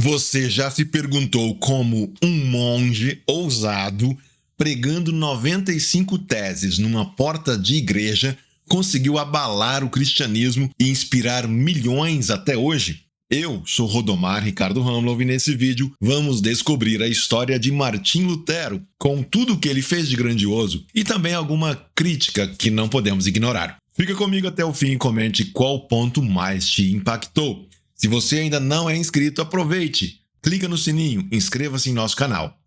Você já se perguntou como um monge ousado, pregando 95 teses numa porta de igreja, conseguiu abalar o cristianismo e inspirar milhões até hoje? Eu sou Rodomar Ricardo Hamlow e nesse vídeo vamos descobrir a história de Martim Lutero, com tudo o que ele fez de grandioso e também alguma crítica que não podemos ignorar. Fica comigo até o fim e comente qual ponto mais te impactou. Se você ainda não é inscrito, aproveite, clica no sininho, inscreva-se em nosso canal.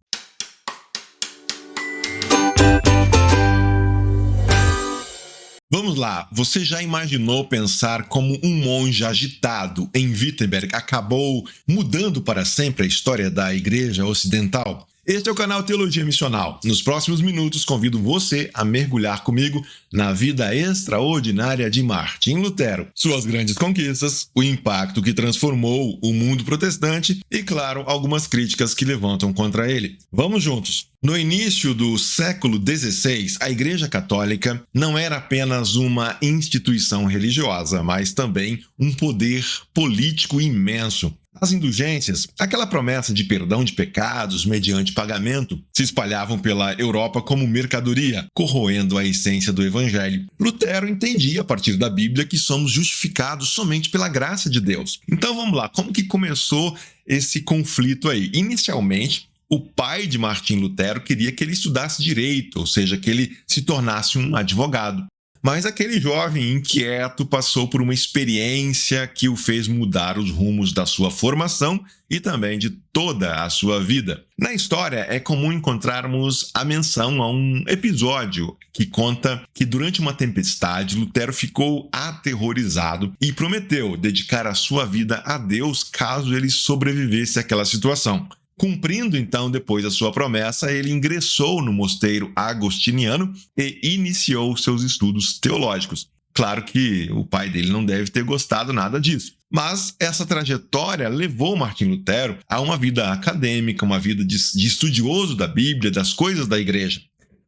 Vamos lá, você já imaginou pensar como um monge agitado em Wittenberg acabou mudando para sempre a história da Igreja Ocidental? Este é o canal Teologia Missional. Nos próximos minutos, convido você a mergulhar comigo na vida extraordinária de Martim Lutero, suas grandes conquistas, o impacto que transformou o mundo protestante e, claro, algumas críticas que levantam contra ele. Vamos juntos! No início do século XVI, a Igreja Católica não era apenas uma instituição religiosa, mas também um poder político imenso. As indulgências, aquela promessa de perdão de pecados mediante pagamento, se espalhavam pela Europa como mercadoria, corroendo a essência do Evangelho. Lutero entendia a partir da Bíblia que somos justificados somente pela graça de Deus. Então vamos lá, como que começou esse conflito aí? Inicialmente, o pai de Martim Lutero queria que ele estudasse direito, ou seja, que ele se tornasse um advogado. Mas aquele jovem inquieto passou por uma experiência que o fez mudar os rumos da sua formação e também de toda a sua vida. Na história, é comum encontrarmos a menção a um episódio que conta que durante uma tempestade, Lutero ficou aterrorizado e prometeu dedicar a sua vida a Deus caso ele sobrevivesse àquela situação. Cumprindo, então, depois a sua promessa, ele ingressou no mosteiro agostiniano e iniciou seus estudos teológicos. Claro que o pai dele não deve ter gostado nada disso. Mas essa trajetória levou Martim Lutero a uma vida acadêmica, uma vida de estudioso da Bíblia, das coisas da igreja.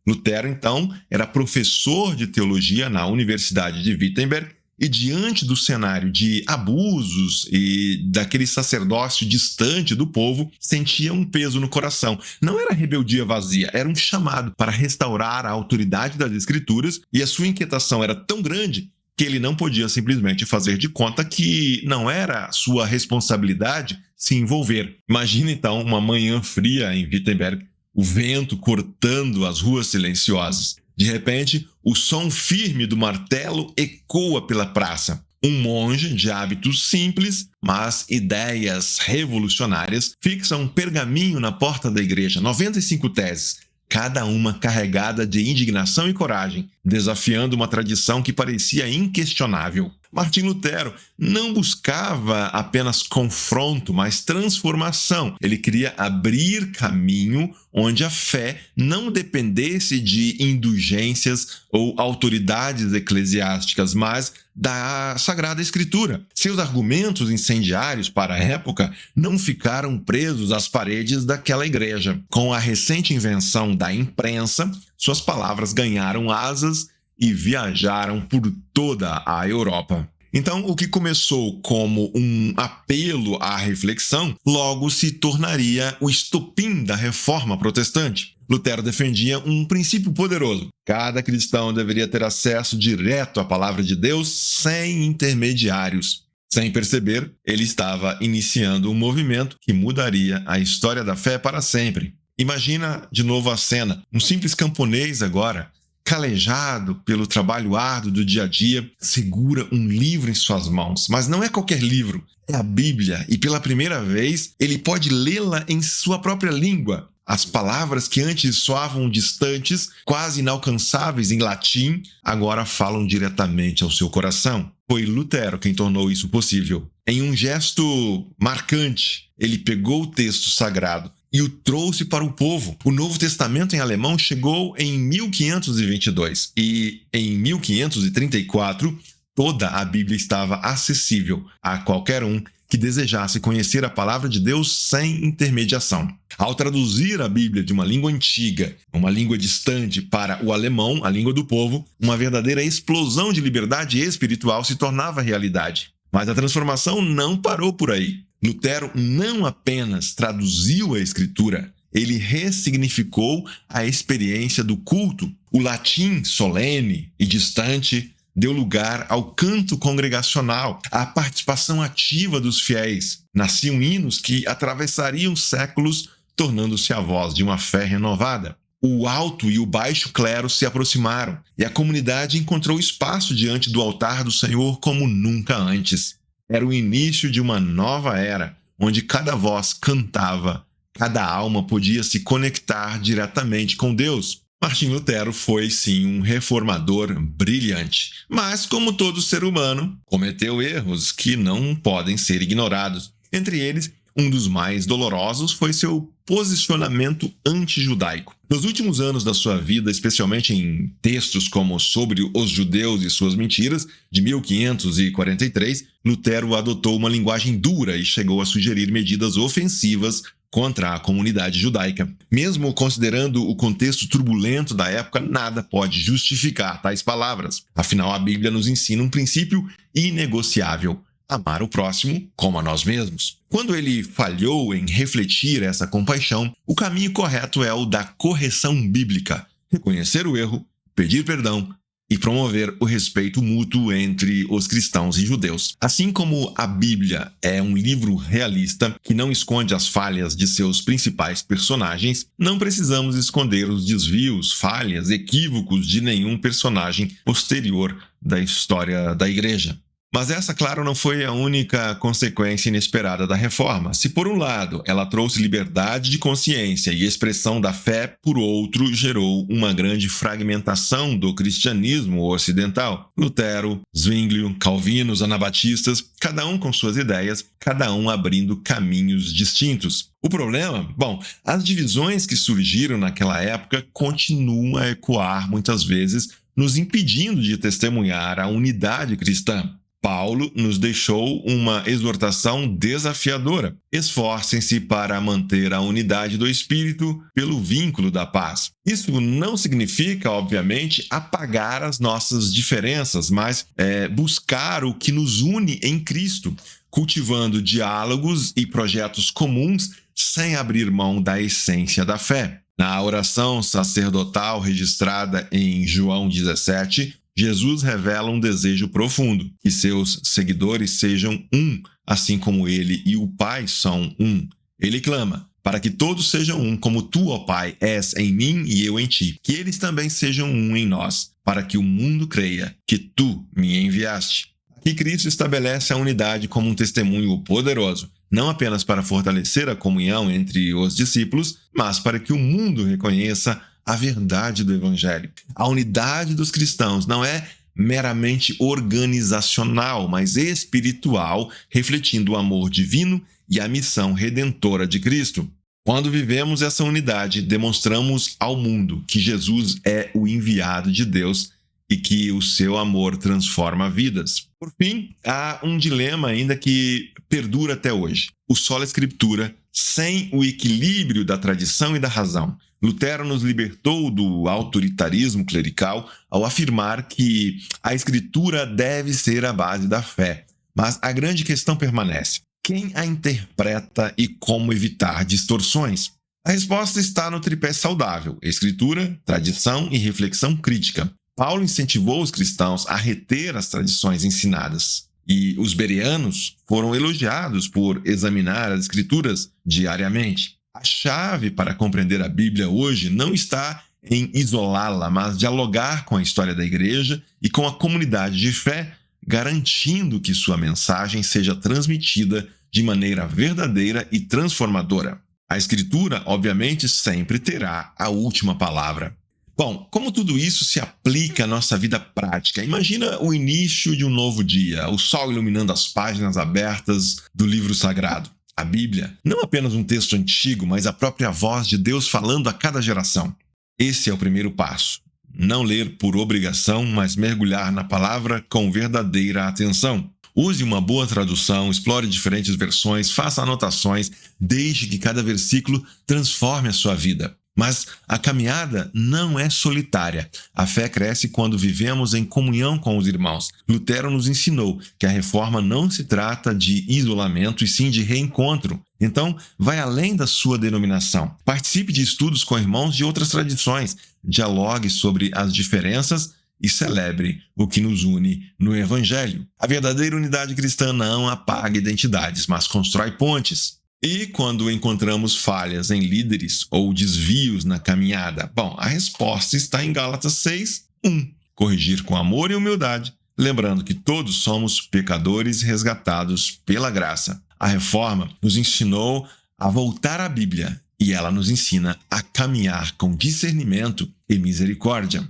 Lutero, então, era professor de teologia na Universidade de Wittenberg, e diante do cenário de abusos e daquele sacerdócio distante do povo, sentia um peso no coração. Não era rebeldia vazia, era um chamado para restaurar a autoridade das Escrituras, e a sua inquietação era tão grande que ele não podia simplesmente fazer de conta que não era sua responsabilidade se envolver. Imagina então uma manhã fria em Wittenberg, o vento cortando as ruas silenciosas. De repente, o som firme do martelo ecoa pela praça. Um monge de hábitos simples, mas ideias revolucionárias, fixa um pergaminho na porta da igreja, 95 teses, cada uma carregada de indignação e coragem, desafiando uma tradição que parecia inquestionável. Martim Lutero não buscava apenas confronto, mas transformação. Ele queria abrir caminho onde a fé não dependesse de indulgências ou autoridades eclesiásticas, mas da Sagrada Escritura. Seus argumentos incendiários para a época não ficaram presos às paredes daquela igreja. Com a recente invenção da imprensa, suas palavras ganharam asas e viajaram por toda a Europa. Então, o que começou como um apelo à reflexão, logo se tornaria o estopim da reforma protestante. Lutero defendia um princípio poderoso. Cada cristão deveria ter acesso direto à palavra de Deus sem intermediários. Sem perceber, ele estava iniciando um movimento que mudaria a história da fé para sempre. Imagina de novo a cena, um simples camponês agora, calejado pelo trabalho árduo do dia a dia, segura um livro em suas mãos. Mas não é qualquer livro, é a Bíblia. E pela primeira vez, ele pode lê-la em sua própria língua. As palavras que antes soavam distantes, quase inalcançáveis em latim, agora falam diretamente ao seu coração. Foi Lutero quem tornou isso possível. Em um gesto marcante, ele pegou o texto sagrado e o trouxe para o povo. O Novo Testamento em alemão chegou em 1522 e em 1534 toda a Bíblia estava acessível a qualquer um que desejasse conhecer a palavra de Deus sem intermediação. Ao traduzir a Bíblia de uma língua antiga, uma língua distante, para o alemão, a língua do povo, uma verdadeira explosão de liberdade espiritual se tornava realidade. Mas a transformação não parou por aí. Lutero não apenas traduziu a Escritura, ele ressignificou a experiência do culto. O latim solene e distante deu lugar ao canto congregacional, à participação ativa dos fiéis. Nasciam hinos que atravessariam séculos, tornando-se a voz de uma fé renovada. O alto e o baixo clero se aproximaram, e a comunidade encontrou espaço diante do altar do Senhor como nunca antes. Era o início de uma nova era, onde cada voz cantava, cada alma podia se conectar diretamente com Deus. Martim Lutero foi, sim, um reformador brilhante, mas, como todo ser humano, cometeu erros que não podem ser ignorados. Entre eles, um dos mais dolorosos foi seu posicionamento anti-judaico. Nos últimos anos da sua vida, especialmente em textos como Sobre os Judeus e Suas Mentiras, de 1543, Lutero adotou uma linguagem dura e chegou a sugerir medidas ofensivas contra a comunidade judaica. Mesmo considerando o contexto turbulento da época, nada pode justificar tais palavras. Afinal, a Bíblia nos ensina um princípio inegociável: amar o próximo como a nós mesmos. Quando ele falhou em refletir essa compaixão, o caminho correto é o da correção bíblica: reconhecer o erro, pedir perdão e promover o respeito mútuo entre os cristãos e judeus. Assim como a Bíblia é um livro realista que não esconde as falhas de seus principais personagens, não precisamos esconder os desvios, falhas, equívocos de nenhum personagem posterior da história da Igreja. Mas essa, claro, não foi a única consequência inesperada da reforma. Se, por um lado, ela trouxe liberdade de consciência e expressão da fé, por outro, gerou uma grande fragmentação do cristianismo ocidental. Lutero, Zwinglio, Calvino, os anabatistas, cada um com suas ideias, cada um abrindo caminhos distintos. O problema? Bom, as divisões que surgiram naquela época continuam a ecoar muitas vezes, nos impedindo de testemunhar a unidade cristã. Paulo nos deixou uma exortação desafiadora: esforcem-se para manter a unidade do Espírito pelo vínculo da paz. Isso não significa, obviamente, apagar as nossas diferenças, mas buscar o que nos une em Cristo, cultivando diálogos e projetos comuns sem abrir mão da essência da fé. Na oração sacerdotal registrada em João 17, Jesus revela um desejo profundo: que seus seguidores sejam um, assim como ele e o Pai são um. Ele clama: para que todos sejam um, como tu, ó Pai, és em mim e eu em ti, que eles também sejam um em nós, para que o mundo creia que tu me enviaste. Aqui Cristo estabelece a unidade como um testemunho poderoso, não apenas para fortalecer a comunhão entre os discípulos, mas para que o mundo reconheça a verdade do Evangelho. A unidade dos cristãos não é meramente organizacional, mas espiritual, refletindo o amor divino e a missão redentora de Cristo. Quando vivemos essa unidade, demonstramos ao mundo que Jesus é o enviado de Deus e que o seu amor transforma vidas. Por fim, há um dilema ainda que perdura até hoje: o sola scriptura, sem o equilíbrio da tradição e da razão. Lutero nos libertou do autoritarismo clerical ao afirmar que a Escritura deve ser a base da fé. Mas a grande questão permanece: quem a interpreta e como evitar distorções? A resposta está no tripé saudável: Escritura, tradição e reflexão crítica. Paulo incentivou os cristãos a reter as tradições ensinadas, e os bereanos foram elogiados por examinar as Escrituras diariamente. A chave para compreender a Bíblia hoje não está em isolá-la, mas dialogar com a história da Igreja e com a comunidade de fé, garantindo que sua mensagem seja transmitida de maneira verdadeira e transformadora. A Escritura, obviamente, sempre terá a última palavra. Bom, como tudo isso se aplica à nossa vida prática? Imagina o início de um novo dia, o sol iluminando as páginas abertas do livro sagrado. A Bíblia, não apenas um texto antigo, mas a própria voz de Deus falando a cada geração. Esse é o primeiro passo: não ler por obrigação, mas mergulhar na palavra com verdadeira atenção. Use uma boa tradução, explore diferentes versões, faça anotações, deixe que cada versículo transforme a sua vida. Mas a caminhada não é solitária. A fé cresce quando vivemos em comunhão com os irmãos. Lutero nos ensinou que a reforma não se trata de isolamento e sim de reencontro. Então, vai além da sua denominação. Participe de estudos com irmãos de outras tradições. Dialogue sobre as diferenças e celebre o que nos une no Evangelho. A verdadeira unidade cristã não apaga identidades, mas constrói pontes. E quando encontramos falhas em líderes ou desvios na caminhada? Bom, a resposta está em Gálatas 6:1. Corrigir com amor e humildade, lembrando que todos somos pecadores resgatados pela graça. A reforma nos ensinou a voltar à Bíblia e ela nos ensina a caminhar com discernimento e misericórdia.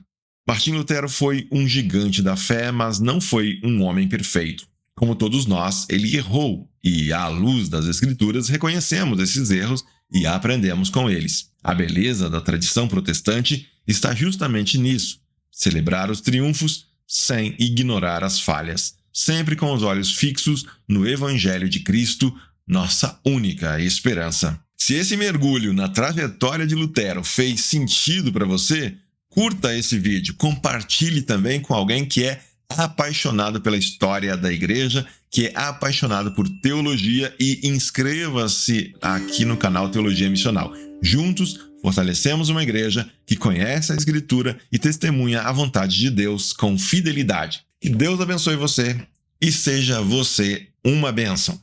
Martim Lutero foi um gigante da fé, mas não foi um homem perfeito. Como todos nós, ele errou e, à luz das Escrituras, reconhecemos esses erros e aprendemos com eles. A beleza da tradição protestante está justamente nisso: celebrar os triunfos sem ignorar as falhas, sempre com os olhos fixos no Evangelho de Cristo, nossa única esperança. Se esse mergulho na trajetória de Lutero fez sentido para você, curta esse vídeo, compartilhe também com alguém que é apaixonado pela história da igreja, que é apaixonado por teologia, e inscreva-se aqui no canal Teologia Missional. Juntos, fortalecemos uma igreja que conhece a Escritura e testemunha a vontade de Deus com fidelidade. Que Deus abençoe você e seja você uma bênção.